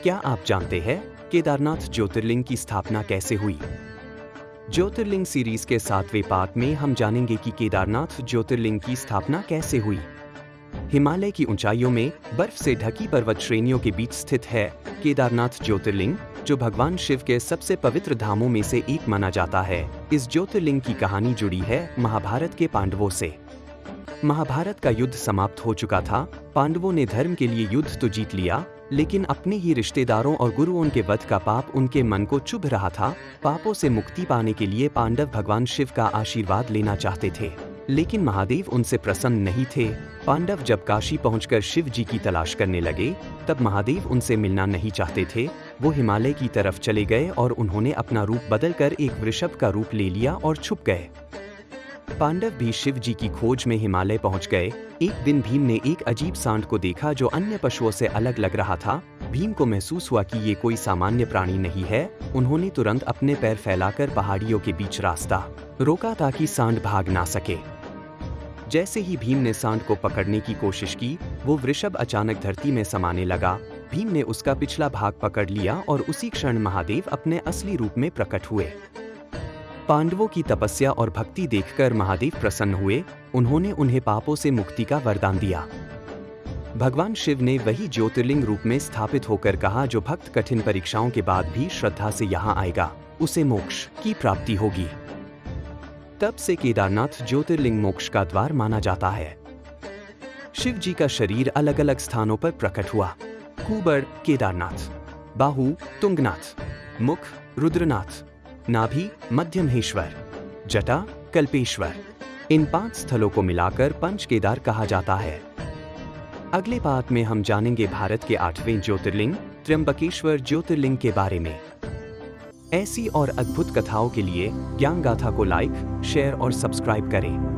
क्या आप जानते हैं केदारनाथ ज्योतिर्लिंग की स्थापना कैसे हुई? ज्योतिर्लिंग सीरीज के 7वें पार्ट में हम जानेंगे कि केदारनाथ ज्योतिर्लिंग की स्थापना कैसे हुई। हिमालय की ऊंचाइयों में बर्फ से ढकी पर्वत श्रेणियों के बीच स्थित है केदारनाथ ज्योतिर्लिंग, जो भगवान शिव के सबसे पवित्र धामों में से एक माना जाता है। इस ज्योतिर्लिंग की कहानी जुड़ी है महाभारत के पांडवों से। महाभारत का युद्ध समाप्त हो चुका था। पांडवों ने धर्म के लिए युद्ध तो जीत लिया, लेकिन अपने ही रिश्तेदारों और गुरुओं के वध का पाप उनके मन को चुभ रहा था। पापों से मुक्ति पाने के लिए पांडव भगवान शिव का आशीर्वाद लेना चाहते थे, लेकिन महादेव उनसे प्रसन्न नहीं थे। पांडव जब काशी पहुंचकर शिव जी की तलाश करने लगे, तब महादेव उनसे मिलना नहीं चाहते थे। वो हिमालय की तरफ चले गए और उन्होंने अपना रूप बदलकर एक वृषभ का रूप ले लिया और छुप गए। पांडव भी शिव जी की खोज में हिमालय पहुंच गए। एक दिन भीम ने एक अजीब सांड को देखा जो अन्य पशुओं से अलग लग रहा था। भीम को महसूस हुआ कि ये कोई सामान्य प्राणी नहीं है। उन्होंने तुरंत अपने पैर फैलाकर पहाड़ियों के बीच रास्ता रोका ताकि सांड भाग ना सके। जैसे ही भीम ने सांड को पकड़ने की कोशिश की, वो वृषभ अचानक धरती में समाने लगा। भीम ने उसका पिछला भाग पकड़ लिया और उसी क्षण महादेव अपने असली रूप में प्रकट हुए। पांडवों की तपस्या और भक्ति देखकर महादेव प्रसन्न हुए। उन्होंने उन्हें पापों से मुक्ति का वरदान दिया। भगवान शिव ने वही ज्योतिर्लिंग रूप में स्थापित होकर कहा, जो भक्त कठिन परीक्षाओं के बाद भी श्रद्धा से यहाँ आएगा, उसे मोक्ष की प्राप्ति होगी। तब से केदारनाथ ज्योतिर्लिंग मोक्ष का द्वार माना जाता है। शिव जी का शरीर अलग अलग स्थानों पर प्रकट हुआ। कुबड़ केदारनाथ, बाहु तुंगनाथ, मुख रुद्रनाथ, नाभि मध्यमहेश्वर, जटा कल्पेश्वर। इन 5 स्थलों को मिलाकर पंच केदार कहा जाता है। अगले पार्ट में हम जानेंगे भारत के 8वें ज्योतिर्लिंग त्र्यंबकेश्वर ज्योतिर्लिंग के बारे में। ऐसी और अद्भुत कथाओं के लिए ज्ञान गाथा को लाइक, शेयर और सब्सक्राइब करें।